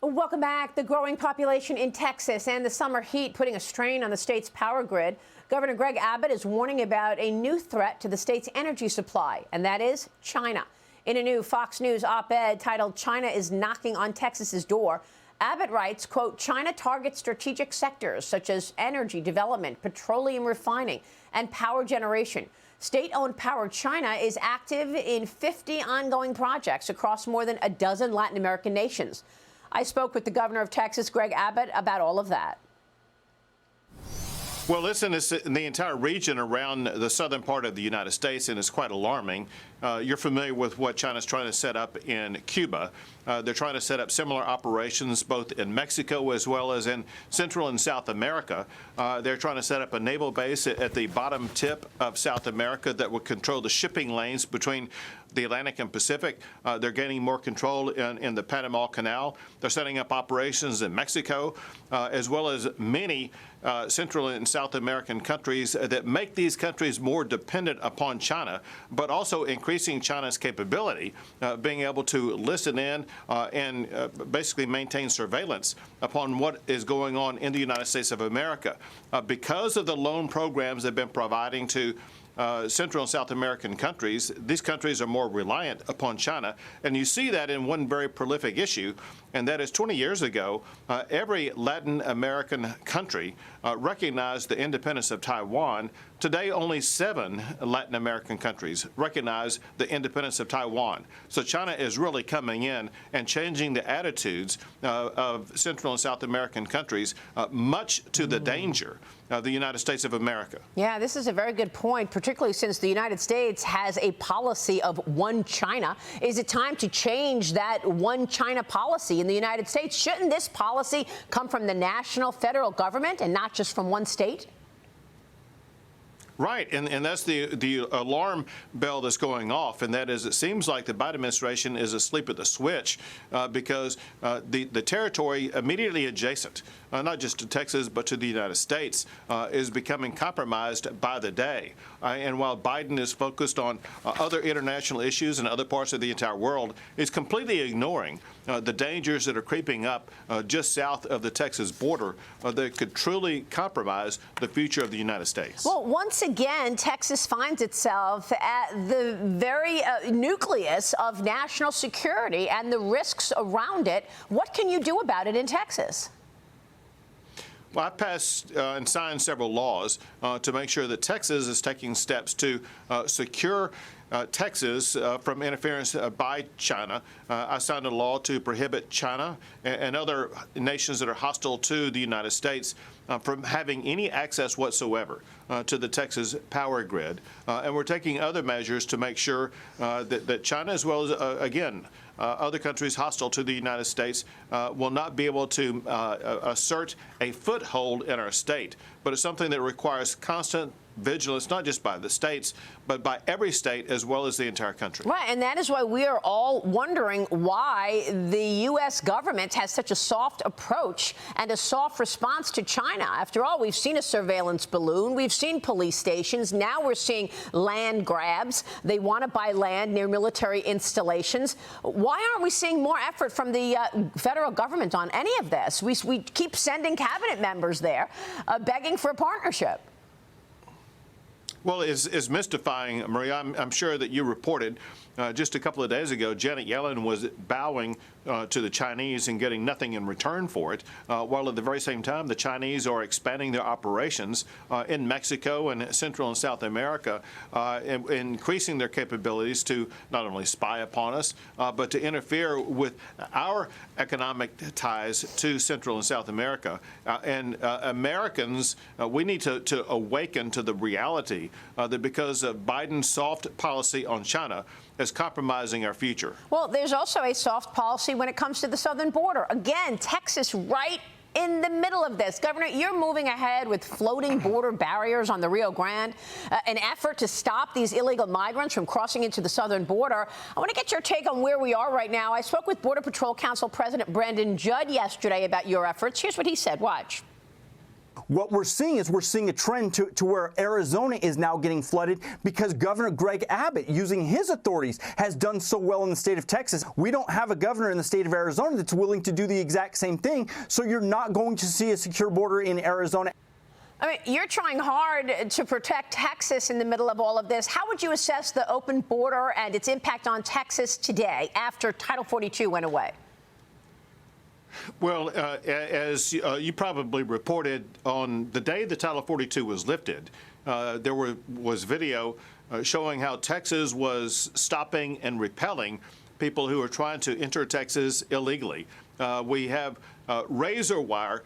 Welcome back. The growing population in Texas and the summer heat putting a strain on the state's power grid. Governor Greg Abbott is warning about a new threat to the state's energy supply, and that is China. In a new Fox News op-ed titled "China is Knocking on Texas's Door," Abbott writes, quote, "China targets strategic sectors such as energy development, petroleum refining, and power generation. State-owned Power China is active in 50 ongoing projects across more than a dozen Latin American nations." I spoke with the governor of Texas, Greg Abbott, about all of that. Well, listen, it's in the entire region around the southern part of the United States, and it's quite alarming. You're familiar with what China's trying to set up in Cuba. They're trying to set up similar operations both in Mexico as well as in Central and South America. They're trying to set up a naval base at the bottom tip of South America that would control the shipping lanes between the Atlantic and Pacific. They're gaining more control in the Panama Canal. They're setting up operations in Mexico, as well as many Central and South American countries that make these countries more dependent upon China, but also increasing China's capability, being able to listen in and basically maintain surveillance upon what is going on in the United States of America. Because of the loan programs they've been providing to Central and South American countries, these countries are more reliant upon China. And you see that in one very prolific issue, and that is 20 years ago, every Latin American country recognized the independence of Taiwan. Today, only 7 Latin American countries recognize the independence of Taiwan. So China is really coming in and changing the attitudes of Central and South American countries, much to the danger of the United States of America. Yeah, this is a very good point, particularly since the United States has a policy of one China. Is it time to change that one China policy in the United States? Shouldn't this policy come from the national federal government and not just from one state? Right, and that's the alarm bell that's going off, and that is it seems like the Biden administration is asleep at the switch because the territory immediately adjacent, not just to Texas but to the United States, is becoming compromised by the day. And while Biden is focused on other international issues in other parts of the entire world, he's completely ignoring the dangers that are creeping up just south of the Texas border that could truly compromise the future of the United States. Well, once again, Texas finds itself at the very nucleus of national security and the risks around it. What can you do about it in Texas? Well, I passed and signed several laws to make sure that Texas is taking steps to secure Texas from interference by China. I signed a law to prohibit China and other nations that are hostile to the United States from having any access whatsoever to the Texas power grid. And we're taking other measures to make sure that China, as well as, again, other countries hostile to the United States will not be able to assert a foothold in our state. But it's something that requires constant vigilance, not just by the states, but by every state as well as the entire country. Right, and that is why we are all wondering why the U.S. government has such a soft approach and a soft response to China. After all, we've seen a surveillance balloon, we've seen police stations, now we're seeing land grabs. They want to buy land near military installations. Why aren't we seeing more effort from the federal government on any of this? We keep sending cabinet members there begging for a partnership. Well, it's mystifying, Maria. I'm sure that you reported just a couple of days ago, Janet Yellen was bowing to the Chinese and getting nothing in return for it, while at the very same time the Chinese are expanding their operations in Mexico and Central and South America, increasing their capabilities to not only spy upon us, but to interfere with our economic ties to Central and South America. And Americans, we need to awaken to the reality that because of Biden's soft policy on China, is compromising our future. Well, there's also a soft policy when it comes to the southern border. Again, Texas right in the middle of this. Governor, you're moving ahead with floating border barriers on the Rio Grande, an effort to stop these illegal migrants from crossing into the southern border. I want to get your take on where we are right now. I spoke with Border Patrol Council President Brandon Judd yesterday about your efforts. Here's what he said. Watch. What we're seeing is a trend to where Arizona is now getting flooded because Governor Greg Abbott, using his authorities, has done so well in the state of Texas. We don't have a governor in the state of Arizona that's willing to do the exact same thing, so you're not going to see a secure border in Arizona. I mean, you're trying hard to protect Texas in the middle of all of this. How would you assess the open border and its impact on Texas today after Title 42 went away? Well, as you probably reported, on the day the Title 42 was lifted, there was video showing how Texas was stopping and repelling people who are trying to enter Texas illegally. We have razor wire,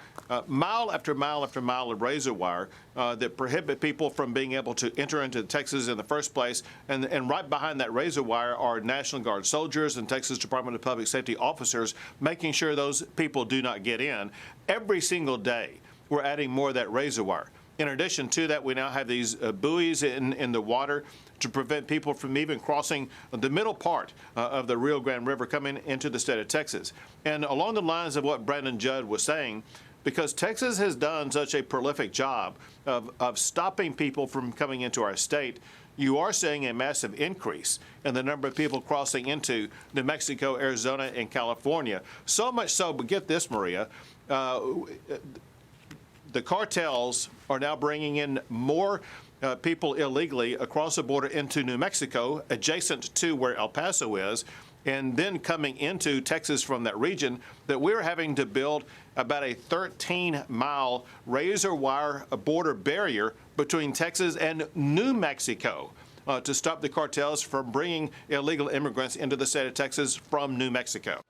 mile after mile after mile of razor wire that prohibit people from being able to enter into Texas in the first place. And right behind that razor wire are National Guard soldiers and Texas Department of Public Safety officers making sure those people do not get in. Every single day, we're adding more of that razor wire. In addition to that, we now have these buoys in the water to prevent people from even crossing the middle part of the Rio Grande River coming into the state of Texas. And along the lines of what Brandon Judd was saying, because Texas has done such a prolific job of stopping people from coming into our state, you are seeing a massive increase in the number of people crossing into New Mexico, Arizona, and California. So much so, but get this, Maria, the cartels are now bringing in more people illegally across the border into New Mexico, adjacent to where El Paso is, and then coming into Texas from that region, that we're having to build about a 13-mile razor wire border barrier between Texas and New Mexico to stop the cartels from bringing illegal immigrants into the state of Texas from New Mexico.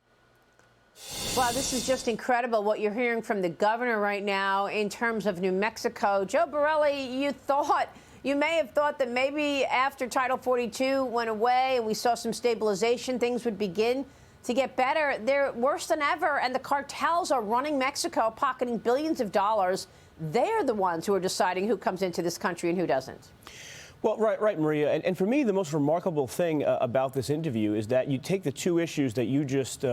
Wow, this is just incredible what you're hearing from the governor right now in terms of New Mexico. Joe Borelli, you may have thought that maybe after Title 42 went away and we saw some stabilization, things would begin to get better. They're worse than ever, and the cartels are running Mexico, pocketing billions of dollars. They're the ones who are deciding who comes into this country and who doesn't. Well, right, Maria. And for me, the most remarkable thing about this interview is that you take the two issues that you just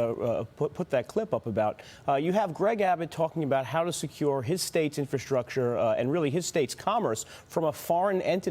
put that clip up about. You have Greg Abbott talking about how to secure his state's infrastructure and really his state's commerce from a foreign entity.